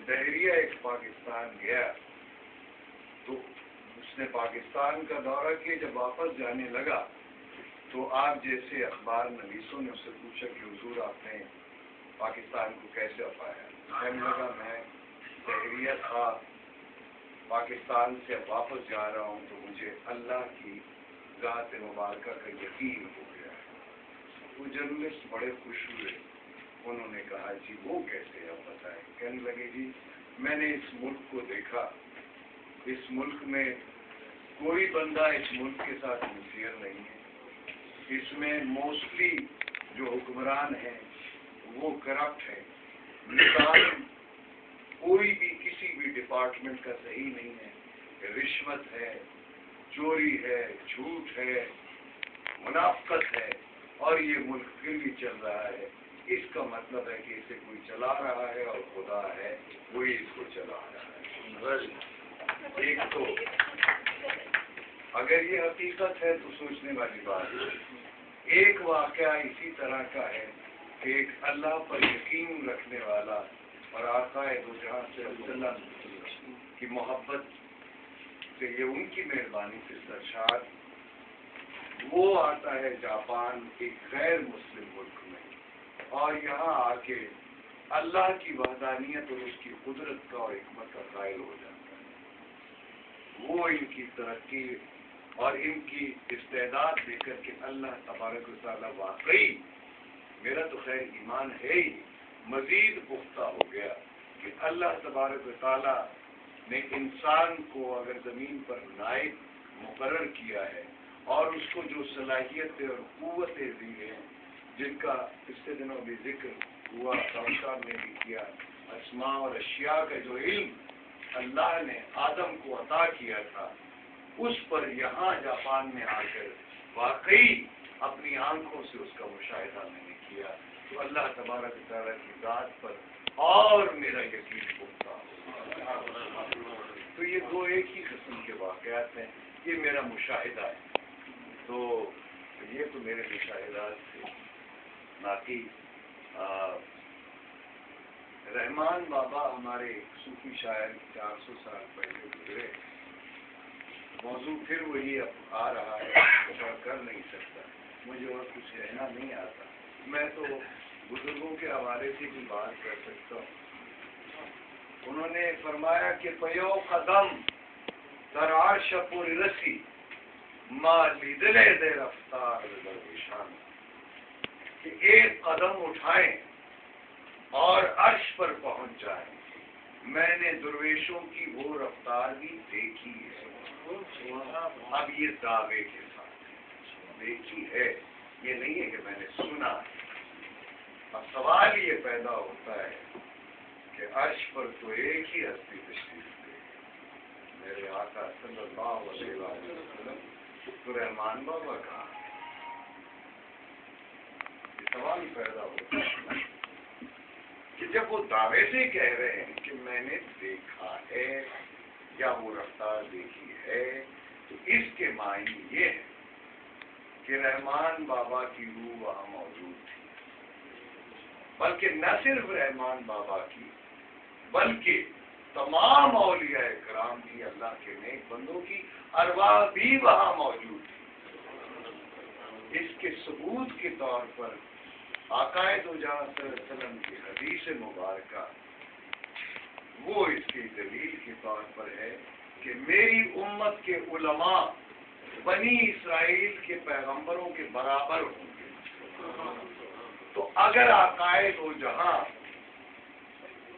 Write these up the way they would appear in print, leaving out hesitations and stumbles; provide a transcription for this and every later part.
بحریہ ایک پاکستان گیا تو اس نے پاکستان کا دورہ کیا. جب واپس جانے لگا تو آپ جیسے اخبار نویسوں نے اس سے پوچھا کہ حضور آپ نے پاکستان کو کیسے پایا؟ کہنے لگا میں بحریہ تھا, پاکستان سے واپس جا رہا ہوں تو مجھے اللہ کی ذات مبارکہ کا یقین ہو گیا. وہ جرنلسٹ بڑے خوش ہوئے. انہوں نے کہا جی وہ کیسے آپ بتائیں؟ کہنے لگے جی میں نے اس ملک کو دیکھا, اس ملک میں کوئی بندہ اس ملک کے ساتھ منصیر نہیں ہے. اس میں موسٹلی جو حکمران ہیں وہ کرپٹ ہیں. نظام کوئی بھی کسی بھی ڈپارٹمنٹ کا صحیح نہیں ہے. رشوت ہے, چوری ہے, جھوٹ ہے, منافقت ہے, اور یہ ملک پھر بھی چل رہا ہے. اس کا مطلب ہے کہ اسے کوئی چلا رہا ہے اور خدا ہے وہی اس کو چلا رہا ہے. ایک تو اگر یہ حقیقت ہے تو سوچنے والی بات ہے. ایک واقعہ اسی طرح کا ہے کہ ایک اللہ پر یقین رکھنے والا اور آقا دو جہاں سے وسلم کی محبت سے, یہ ان کی مہربانی سے سرشار, وہ آتا ہے جاپان ایک غیر مسلم ملک میں, اور یہاں آ کے اللہ کی وحدانیت اور اس کی قدرت کا اور حکمت کا قائل ہو جاتا ہے. وہ ان کی ترقی اور ان کی استعداد دے کر کے اللہ تبارک و تعالیٰ واقعی, میرا تو خیر ایمان ہے ہی, مزید پختہ ہو گیا کہ اللہ تبارک و تعالیٰ نے انسان کو اگر زمین پر نائب مقرر کیا ہے اور اس کو جو صلاحیتیں اور قوتیں دی ہیں جن کا پچھلے دنوں بھی ذکر ہوا, ڈاکٹر صاحب نے بھی کیا, اسماء اور اشیاء کا جو علم اللہ نے آدم کو عطا کیا تھا, اس پر یہاں جاپان میں آ کر واقعی اپنی آنکھوں سے اس کا مشاہدہ میں نے کیا. تو اللہ تبارک تعالیٰ کی ذات پر اور میرا یقین پختہ ہو. تو یہ دو ایک ہی قسم کے واقعات ہیں. یہ میرا مشاہدہ ہے. تو یہ تو میرے مشاہدات تھے. باقی رحمان بابا ہمارے صوفی شاعر 400 سال پہلے گزرے. موضوع پھر وہی اب آ رہا ہے, کر نہیں سکتا, مجھے اور کچھ کہنا نہیں آتا. میں تو بزرگوں کے حوالے سے بھی بات کر سکتا ہوں. انہوں نے فرمایا کہ پیو قدم در عرش پور رسی ما لیدلے دے رفتار درویشان, کہ ایک قدم اٹھائیں اور عرش پر پہنچ جائیں. میں نے درویشوں کی وہ رفتار بھی دیکھی ہے. اب یہ دعوے کے ساتھ دیکھی ہے, یہ نہیں ہے کہ میں نے سنا. اب سوال یہ پیدا ہوتا ہے کہ عرش پر تو ایک ہی ہستی تشریف دے, میرے آقا صلی اللہ علیہ وسلم, تو رحمان بابا کہاں؟ یہ سوال پیدا ہوتا ہے کہ جب وہ دعوے سے کہہ رہے ہیں کہ میں نے دیکھا ہے یا وہ رفتار دیکھی ہے, تو اس کے معنی یہ ہے کہ رحمان بابا کی روح وہاں موجود تھی. بلکہ نہ صرف رحمان بابا کی بلکہ تمام اولیاء کرام کی, اللہ کے نیک بندوں کی ارواح بھی وہاں موجود تھی. اس کے ثبوت کے طور پر آقا دو جہاں صلی اللہ علیہ وسلم کی حدیث مبارکہ وہ اس کی دلیل کے طور پر ہے کہ میری امت کے علماء بنی اسرائیل کے پیغمبروں کے برابر ہوں گے. تو اگر عقائد و جہاں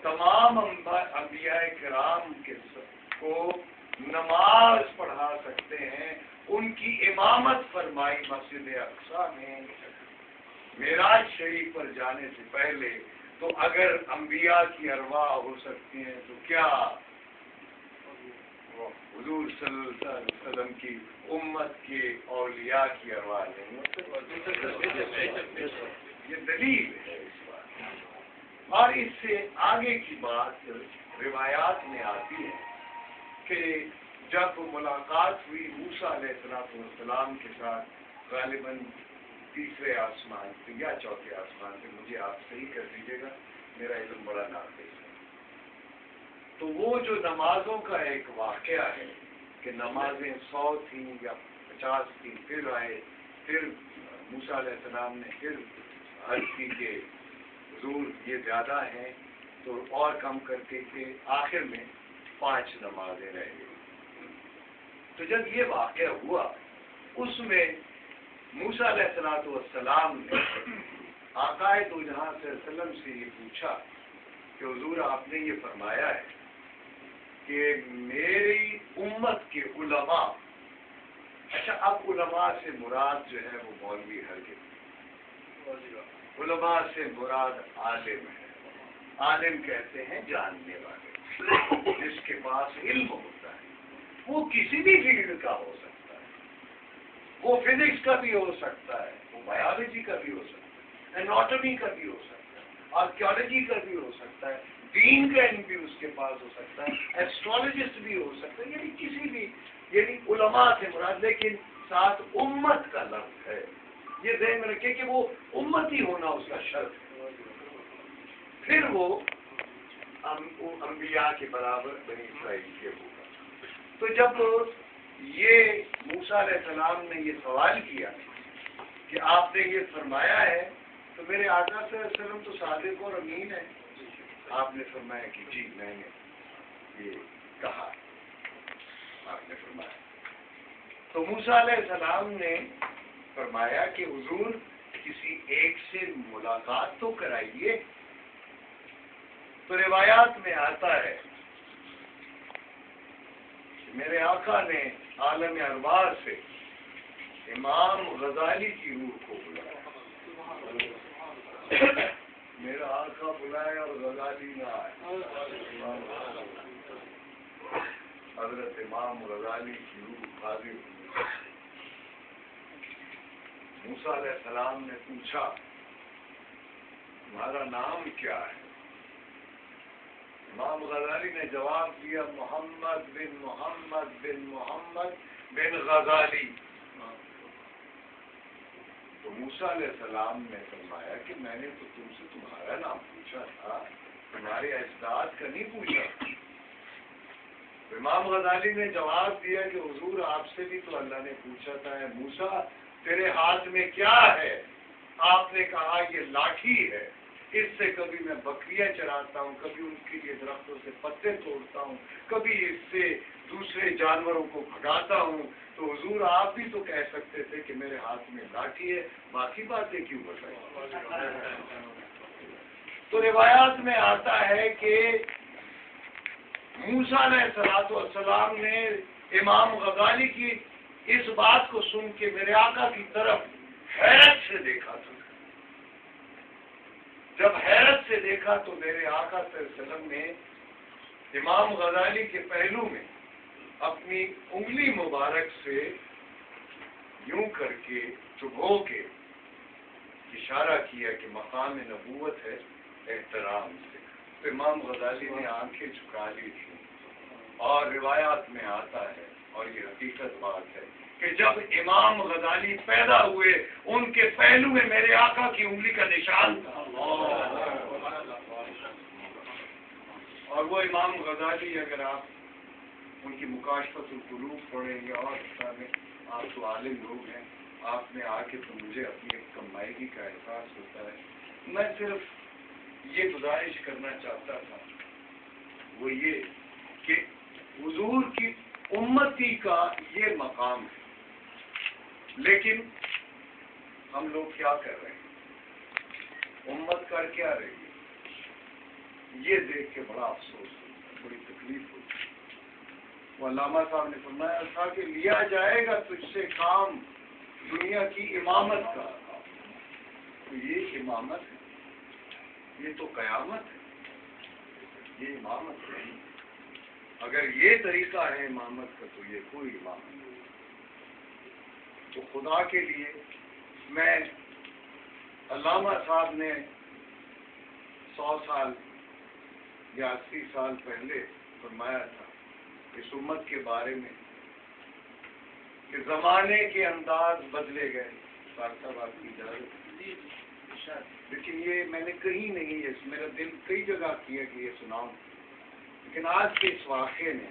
تمام انبیاء کرام کو نماز پڑھا سکتے ہیں, ان کی امامت فرمائی مسجد اقصی میں معراج شریف پر جانے سے پہلے, تو اگر انبیاء کی ارواح ہو سکتی ہیں تو کیا حضور صلی اللہ علیہ وسلم کی امت کے اولیاء کی ارواح نہیں ہو سکتی؟ یہ دلیل ہے اس بات. اور اس سے آگے کی بات روایات میں آتی ہے کہ جب ملاقات ہوئی موسیٰ علیہ السلام کے ساتھ, غالباً تیسرے آسمان پہ یا چوتھے آسمان پہ, مجھے آپ صحیح کر دیجیے گا, میرا علم بڑا ناقص ہے. تو وہ جو نمازوں کا ایک واقعہ ہے کہ نمازیں 100 تھیں یا 50 تھیں، پھر آئے، پھر موسیٰ علیہ السلام نے پھر عرض کی کہ حضور یہ زیادہ ہیں، تو اور کم کر کے کہ آخر میں 5 نمازیں رہ گئی۔ تو جب یہ واقعہ ہوا، اس میں موسیٰ علیہ السلام نے آقا دو جہاں صلی اللہ علیہ وسلم سے یہ پوچھا کہ حضور آپ نے یہ فرمایا ہے کہ میری امت کے علماء، اچھا اب علماء سے مراد جو ہے وہ مولوی ہرگز، علماء سے مراد عالم ہے۔ عالم کہتے ہیں جاننے والے، جس کے پاس علم ہوتا ہے، وہ کسی بھی فیلڈ کا ہو سکتا ہے، وہ فزکس کا بھی ہو سکتا ہے، وہ بایولوجی کا بھی ہو سکتا ہے، اناٹمی کا بھی ہو سکتا ہے، آرکیالوجی کا بھی ہو سکتا ہے، دین کا علم بھی اس کے پاس ہو سکتا ہے، ایسٹرولوجسٹ بھی ہو سکتا ہے، یعنی کسی بھی، یعنی علماء سے مراد، لیکن ساتھ امت کا لفظ ہے۔ یہ ذہن میں رکھے کہ وہ امتی ہونا اس کا شرط ہے، پھر وہ انبیاء کے برابر بنی اسرائیل کے ہوگا۔ تو جب یہ موسیٰ علیہ السلام نے یہ سوال کیا کہ آپ نے یہ فرمایا ہے، تو میرے آقا صلی اللہ علیہ وسلم تو صادق اور امین ہے، آپ نے فرمایا کہ جی میں نے یہ کہا، آپ نے فرمایا۔ تو موسیٰ علیہ السلام نے فرمایا کہ حضور کسی ایک سے ملاقات تو کرائیے۔ تو روایات میں آتا ہے کہ میرے آقا نے عالم ارواح سے امام غزالی کی روح کو بلایا۔ میرا آقا بلایا اور غزالی نہ آئے، حضرت امام غزالی کی روح حاضر ہوئی۔ موسیٰ علیہ السلام نے پوچھا تمہارا نام کیا ہے؟ امام غزالی نے جواب دیا محمد بن محمد بن محمد بن غزالی۔ تو موسیٰ علیہ السلام نے فرمایا کہ میں نے تو تم سے تمہارا نام پوچھا تھا، تمہارے اجداد کا نہیں پوچھا۔ تو امام غزالی نے جواب دیا کہ حضور آپ سے بھی تو اللہ نے پوچھا تھا، اے موسیٰ تیرے ہاتھ میں کیا ہے؟ آپ نے کہا یہ لاٹھی ہے، اس سے کبھی میں بکریاں چراتا ہوں، کبھی ان کے لیے درختوں سے پتے توڑتا ہوں، کبھی اس سے دوسرے جانوروں کو بھگاتا ہوں۔ تو حضور آپ بھی تو کہہ سکتے تھے کہ میرے ہاتھ میں لاٹھی ہے، باقی باتیں کیوں بتائیں؟ تو روایات میں آتا ہے کہ موسیٰ علیہ السلام نے امام غزالی کی اس بات کو سن کے میرے آقا کی طرف حیرت سے دیکھا تھا۔ جب حیرت سے دیکھا تو میرے آقا صلی اللہ علیہ وسلم نے امام غزالی کے پہلو میں اپنی انگلی مبارک سے یوں کر کے چبھو کے اشارہ کیا کہ مقام نبوت ہے، احترام سے۔ تو امام غزالی نے آنکھیں جھکا لی تھی، اور روایات میں آتا ہے اور یہ حقیقت بات ہے کہ جب امام غزالی پیدا ہوئے ان کے پہلو میں میرے آقا کی انگلی کا نشان تھا، اور وہ امام غزالی اگر آپ ان کی مکاشفۃ القلوب پڑھیں گے، اور آپ تو عالم لوگ ہیں، آپ نے آ کے تو مجھے اپنی ایک کمائیگی کا احساس ہوتا ہے۔ میں صرف یہ گزارش کرنا چاہتا تھا، وہ یہ کہ حضور کی امتی کا یہ مقام ہے، لیکن ہم لوگ کیا کر رہے ہیں؟ امت کر کیا رہی ہے؟ یہ دیکھ کے بڑا افسوس ہوتا ہے، بڑی تکلیف ہوتی ہے۔ وہ علامہ صاحب نے فرمایا تھا کہ لیا جائے گا تجھ سے کام دنیا کی امامت کا، تو یہ امامت ہے، یہ تو قیامت ہے، یہ امامت نہیں۔ اگر یہ طریقہ ہے امامت کا تو یہ کوئی امامت نہیں۔ تو خدا کے لیے میں، علامہ صاحب نے 100 سال یا 80 سال پہلے فرمایا تھا اس امت کے بارے میں کہ زمانے کے انداز بدلے گئے۔ صاحب آپ کی اجازت، لیکن یہ میں نے کہیں نہیں، میرا دل کئی جگہ کیا کہ یہ سناؤں، لیکن آج کے اس واقعے نے